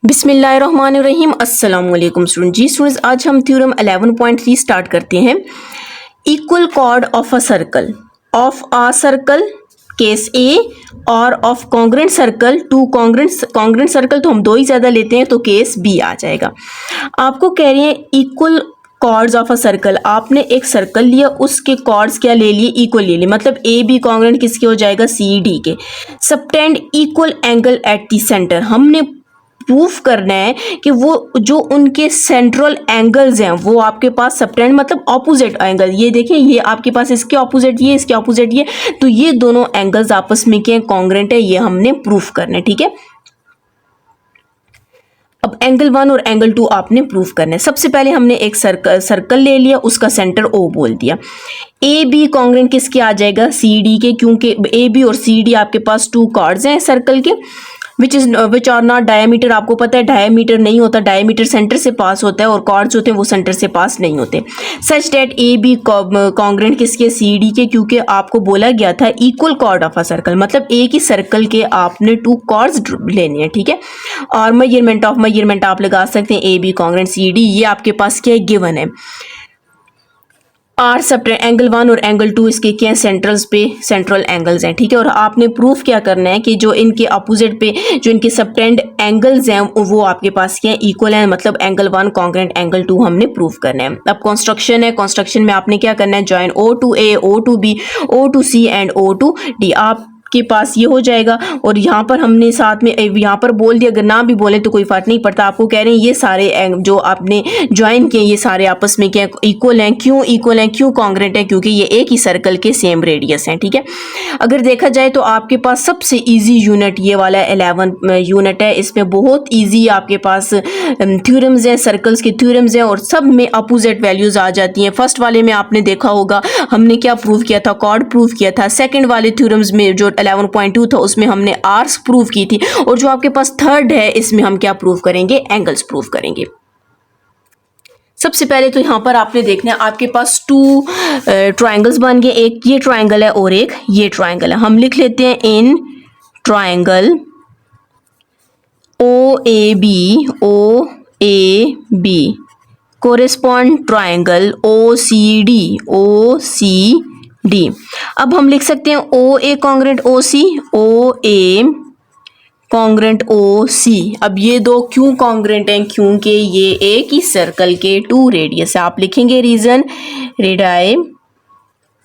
बिस्मिल्लाहिर्रहमानिर्रहीम। अस्सलाम वालेकुम स्टूडेंट्स, आज हम थ्योरम 11.3 स्टार्ट करते हैं। Equal chord of a circle case A और of congruent circle to congruent circle तो हम दो ही ज़्यादा लेते हैं तो केस बी आ जाएगा। आपको कह रहे हैं equal chords of a circle, आपने एक सर्कल लिया, उसके कॉर्ड्स क्या ले लिए, इक्वल ले लिए, मतलब ए बी कॉन्ग्रेंट किसके हो जाएगा, सी डी के। Subtend equal angle at the centre, हमने प्रूफ करना है कि वो जो उनके सेंट्रल एंगल्स हैं वो आपके पास सबटेंड मतलब ऑपोजिट एंगल, ये देखें ये आपके पास इसके ऑपोजिट ये, इसके ऑपोजिट ये, तो ये दोनों एंगल्स आपस में क्या कॉन्ग्रेंट है, ये हमने प्रूफ करना है। ठीक है, अब एंगल 1 और एंगल 2 आपने प्रूफ करना है। सबसे पहले हमने एक सर्कल ले लिया, उसका सेंटर ओ बोल दिया। ए बी कॉन्ग्रेंट किसके आ जाएगा, सी डी के, क्योंकि ए बी और सी डी आपके पास टू कॉर्ड्स हैं सर्कल के विच आर नॉट डायमीटर। आपको पता है डायमीटर नहीं होता, डायमीटर सेंटर से पास होता है और कॉर्ड्स होते हैं वो सेंटर से पास नहीं होते। सच डेट ए बी कॉन्ग्रेंट किसके, सी डी के, क्योंकि आपको बोला गया था equal chord of a circle, मतलब एक ही सर्कल के आपने टू कॉर्ड्स लेने हैं। ठीक है, और मेजरमेंट आप लगा सकते हैं A B congruent C D, ये आपके पास क्या गिवन है। आर सबटेंड एंगल 1 और एंगल 2 इसके क्या सेंट्रल्स पे सेंट्रल एंगल्स हैं। ठीक है, और आपने प्रूफ क्या करना है कि जो इनके अपोजिट पे जो इनके सबटेंड एंगल्स हैं वो आपके पास क्या इक्वल हैं, मतलब एंगल 1 कॉन्ग्रेंट एंगल 2 हमने प्रूफ करना है। अब कंस्ट्रक्शन है, कंस्ट्रक्शन में आपने क्या करना है, join O to A, O to B, O to C and O to D आपके पास ये हो जाएगा। और यहाँ पर हमने साथ में यहाँ पर बोल दिया, अगर ना भी बोले तो कोई फर्क नहीं पड़ता। आपको कह रहे हैं ये सारे जो आपने ज्वाइन किए ये सारे आपस में क्या इक्वल हैं, क्यों इक्वल हैं, क्यों कॉन्ग्रेंट है, क्योंकि ये एक ही सर्कल के सेम रेडियस हैं। ठीक है, अगर देखा जाए तो आपके पास सबसे इजी यूनिट ये वाला 11 यूनिट है। इसमें बहुत इजी आपके पास थ्योरम्स हैं, सर्कल्स के थ्योरम्स हैं और सब में अपोजिट वैल्यूज आ जाती हैं। फर्स्ट वाले में आपने देखा होगा हमने क्या प्रूव किया था, कॉर्ड प्रूव किया था। सेकंड वाले थ्योरम्स में जो 11.2 था उसमें हमने आर्स प्रूव की थी, और जो आपके पास थर्ड है इसमें हम क्या प्रूव करेंगे, एंगल्स प्रूव करेंगे। सबसे पहले तो यहाँ पर आपने देखना है आपके पास टू ट्रायंगल्स बन गए, एक ये ट्रायंगल है और एक ये ट्रायंगल है। हम लिख लेते हैं in triangle O A B correspond triangle O C D. अब हम लिख सकते हैं ओ ए कॉन्ग्रेंट ओ ए कॉन्ग्रेंट ओ सी। अब ये दो क्यों कॉन्ग्रेंट हैं, क्योंकि ये एक ही सर्कल के टू रेडियस है। आप लिखेंगे reason, radii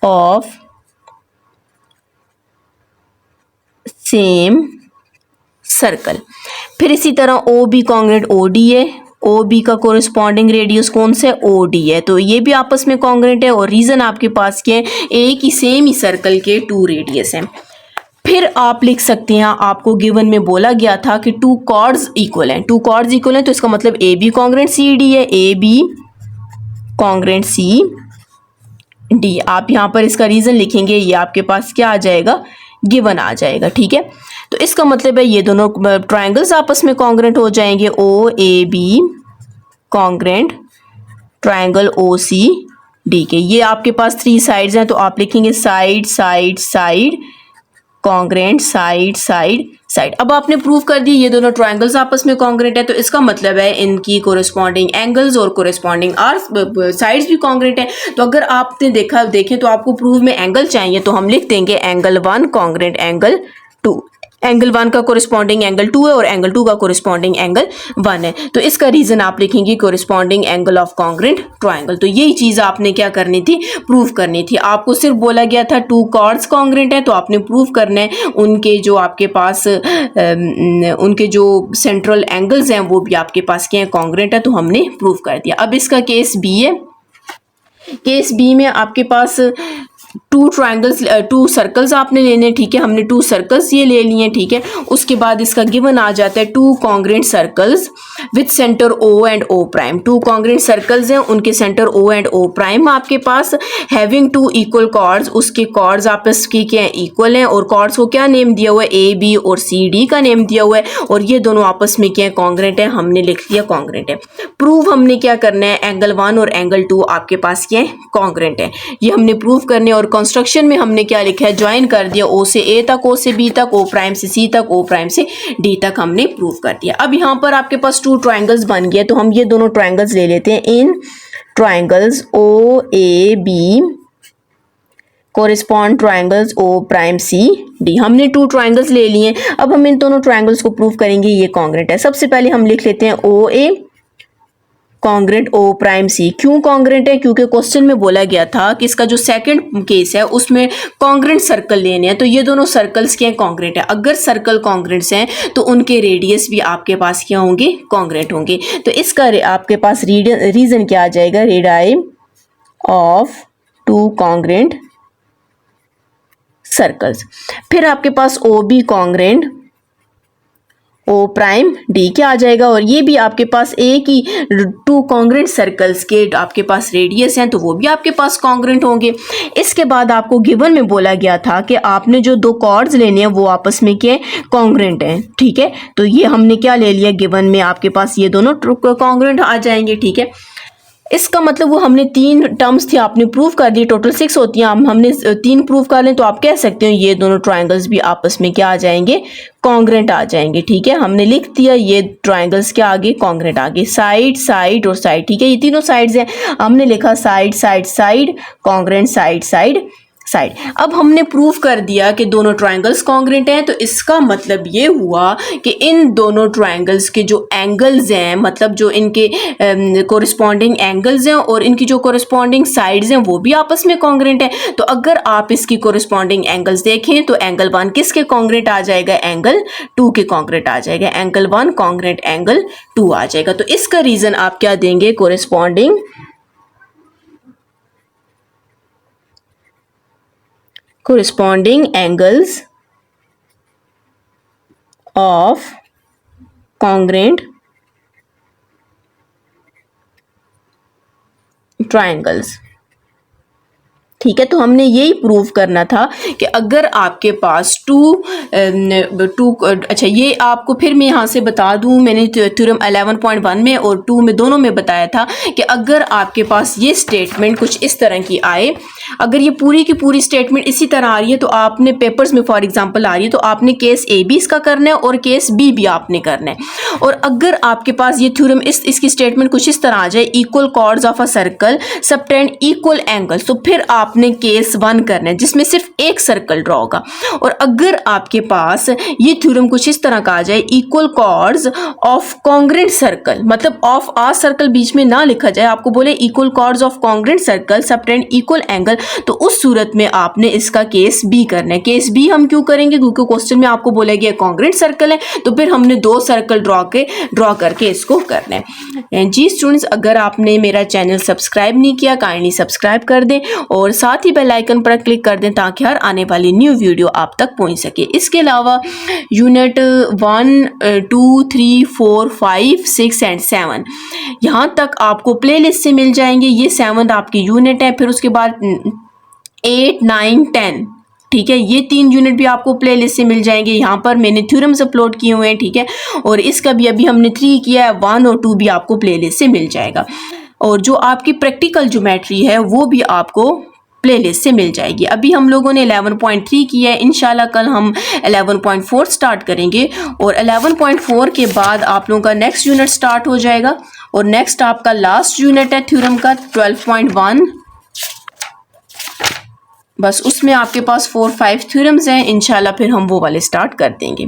of same circle. फिर इसी तरह O B congruent O D है, ओ बी का कोरिस्पॉन्डिंग रेडियस कौन सा है, ओ डी है, तो ये भी आपस में कॉन्ग्रेंट है। और रीजन आपके पास क्या है, एक ही सेम ही सर्कल के टू रेडियस हैं। फिर आप लिख सकते हैं आपको गिवन में बोला गया था कि टू कॉर्ड्स इक्वल हैं, टू कॉर्ड्स इक्वल हैं तो इसका मतलब A B congruent C D है, A B congruent C D. आप यहाँ पर इसका रीजन लिखेंगे, ये आपके पास क्या आ जाएगा, गिवन आ जाएगा। ठीक है, तो इसका मतलब है ये दोनों ट्रायंगल्स आपस में कॉन्ग्रेंट हो जाएंगे, O A B congruent triangle O C D के। ये आपके पास 3 साइड्स हैं तो आप लिखेंगे side side side congruent side side side. अब आपने प्रूव कर दी ये दोनों ट्रायंगल्स आपस में कॉन्ग्रेंट है, तो इसका मतलब है इनकी कोरिस्पॉन्डिंग एंगल्स और कोरिस्पॉन्डिंग साइड्स भी कॉन्ग्रेंट है। तो अगर आपने देखें तो आपको प्रूफ में एंगल चाहिए तो हम लिख देंगे एंगल 1 कॉन्ग्रेंट एंगल 2। एंगल 1 का कोरिस्पॉन्डिंग एंगल 2 है और एंगल 2 का कोरिस्पॉन्डिंग एंगल 1 है, तो इसका रीजन आप लिखेंगे corresponding angle of congruent triangle. तो यही चीज आपने क्या करनी थी, प्रूव करनी थी। आपको सिर्फ बोला गया था टू कॉर्ड्स कॉन्ग्रेंट है, तो आपने प्रूव करना है उनके जो आपके पास उनके जो सेंट्रल एंगल्स हैं वो भी आपके पास क्या है, कॉन्ग्रेंट है, तो हमने प्रूव कर दिया। अब इसका केस बी है। केस बी में आपके पास टू सर्कल्स आपने लेने, ठीक है, हमने 2 सर्कल्स ये ले लिए, ठीक है। उसके बाद इसका गिवन आ जाता है 2 congruent circles with centre O and O prime. 2 congruent circles हैं, उनके centre O and O prime आपके पास, हैविंग 2 इक्वल कॉर्ड्स, उसके कॉर्ड्स आपस की क्या इक्वल हैं, और कॉर्ड्स को क्या नेम दिया हुआ है, ए बी और सी डी का नेम दिया हुआ है, और ये दोनों आपस में क्या कॉन्ग्रेंट है, हमने लिख लिया कॉन्ग्रेंट है। प्रूव हमने क्या करना है, एंगल 1 और एंगल 2 आपके पास क्या है, कॉन्ग्रेंट है, ये हमने प्रूव करने। और और कंस्ट्रक्शन में हमने क्या लिखा है, ज्वाइन कर दिया ओ से ए तक, ओ से बी तक, ओ प्राइम से सी तक, ओ प्राइम से डी तक हमने प्रूव कर दिया। अब यहाँ पर आपके पास 2 ट्राइंगल्स बन गए, तो हम ये दोनों ट्राइंगल्स ले लेते हैं। In triangles O A B correspond triangles O prime C D. हमने 2 ट्राइंगल्स ले लिए। अब हम इन दोनों ट्राइंगल्स को प्रूव करेंगे ये कॉन्ग्रेंट है। सबसे पहले हम लिख लेते हैं ओ ए कॉन्ग्रेंट ओ प्राइम सी। क्यों कॉन्ग्रेंट है? क्योंकि क्वेश्चन में बोला गया था कि इसका जो सेकंड केस है उसमें कॉन्ग्रेंट सर्कल लेने हैं, तो ये दोनों सर्कल्स क्या हैं, कॉन्ग्रेंट है। अगर सर्कल कॉन्ग्रेंट्स हैं तो उनके रेडियस भी आपके पास क्या होंगे, कॉन्ग्रेंट होंगे। तो इसका आपके पास रीजन क्या आ जाएगा, रेडियाई ऑफ 2 कॉन्ग्रेंट सर्कल्स। फिर आपके पास ओ बी कॉन्ग्रेंट ओ प्राइम डी क्या आ जाएगा, और ये भी आपके पास एक ही 2 कॉन्ग्रेंट सर्कल्स के आपके पास रेडियस हैं, तो वो भी आपके पास कॉन्ग्रेंट होंगे। इसके बाद आपको गिवन में बोला गया था कि आपने जो 2 कॉर्ड्स लेने हैं वो आपस में क्या कॉन्ग्रेंट हैं, ठीक है। तो ये हमने क्या ले लिया, गिवन में आपके पास ये दोनों कॉन्ग्रेंट आ जाएंगे, ठीक है। इसका मतलब वो हमने 3 टर्म्स थी, आपने प्रूव कर दी, टोटल 6 होती हैं, हमने 3 प्रूव कर लें, तो आप कह सकते हो ये दोनों ट्राइंगल्स भी आपस में क्या आ जाएंगे, कॉन्ग्रेंट आ जाएंगे, ठीक है। हमने लिख दिया ये ट्राइंगल्स के आगे कॉन्ग्रेंट आगे, साइड साइड और साइड, ठीक है। ये तीनों साइड्स हैं, हमने लिखा side side side congruent side side side. अब हमने प्रूव कर दिया कि दोनों ट्राइंगल्स कॉन्ग्रेंट हैं, तो इसका मतलब ये हुआ कि इन दोनों ट्राइंगल्स के जो एंगल्स हैं, मतलब जो इनके कोरिस्पॉन्डिंग एंगल्स हैं और इनकी जो कोरिस्पॉन्डिंग साइड्स हैं वो भी आपस में कॉन्ग्रेंट हैं। तो अगर आप इसकी कोरिस्पॉन्डिंग एंगल्स देखें तो एंगल 1 किसके कॉन्ग्रेंट आ जाएगा, एंगल 2 के कॉन्ग्रेंट आ जाएगा, एंगल 1 कॉन्ग्रेंट एंगल 2 आ जाएगा। तो इसका रीजन आप क्या देंगे, corresponding angles of congruent triangles, ठीक है। तो हमने यही प्रूव करना था कि अगर आपके पास अच्छा ये आपको फिर मैं यहाँ से बता दूँ, मैंने थ्योरम 11.1 में और 2 में दोनों में बताया था कि अगर आपके पास ये स्टेटमेंट कुछ इस तरह की आए, अगर ये पूरी की पूरी स्टेटमेंट इसी तरह आ रही है तो आपने पेपर्स में फॉर एग्जांपल आ रही है तो आपने केस ए बी इसका करना है और केस बी भी आपने करना है। और अगर आपके पास ये थ्योरम इसकी स्टेटमेंट कुछ इस तरह आ जाए, equal chords of a circle subtend equal angles, तो फिर आपने केस 1 करना है जिसमें सिर्फ एक सर्कल ड्रॉ होगा। और अगर आपके पास ये थ्योरम कुछ इस तरह का आ जाए, equal chords of congruent circle, मतलब ऑफ आ सर्कल बीच में ना लिखा जाए, आपको बोले equal chords of congruent circle subtend equal angle, तो उस सूरत में आपने इसका केस बी करना है। केस बी हम क्यों करेंगे, क्योंकि क्वेश्चन में आपको बोला गया कॉन्ग्रेंट सर्कल है, तो फिर हमने 2 सर्कल ड्रॉ करके इसको करना है। जी स्टूडेंट्स, अगर आपने मेरा चैनल सब्सक्राइब नहीं किया काइंडली सब्सक्राइब कर दें और साथ ही बेल आइकन पर क्लिक कर दें ताकि हर आने वाली न्यू वीडियो आप तक पहुंच सके। इसके अलावा यूनिट 1, 2, 3, 4, 5, 6 एंड 7 यहाँ तक आपको प्लेलिस्ट से मिल जाएंगे। ये 7 आपकी यूनिट है, फिर उसके बाद 8, 9, 10, ठीक है, ये 3 यूनिट भी आपको प्लेलिस्ट से मिल जाएंगे। यहाँ पर मैंने थ्योरम्स अपलोड किए हुए हैं, ठीक है, और इसका भी अभी हमने 3 किया है, 1 और 2 भी आपको प्लेलिस्ट से मिल जाएगा। और जो आपकी प्रैक्टिकल ज्योमेट्री है वो भी आपको प्लेलिस्ट से मिल जाएगी। अभी हम लोगों ने 11.3 किया है, इंशाल्लाह कल हम 11.4 स्टार्ट करेंगे और 11.4 के बाद आप लोगों का नेक्स्ट यूनिट स्टार्ट हो जाएगा और नेक्स्ट आपका लास्ट यूनिट है थ्योरम का 12.1। बस उसमें आपके पास 4-5 थ्योरम्स हैं, इंशाल्लाह फिर हम वो वाले स्टार्ट कर देंगे।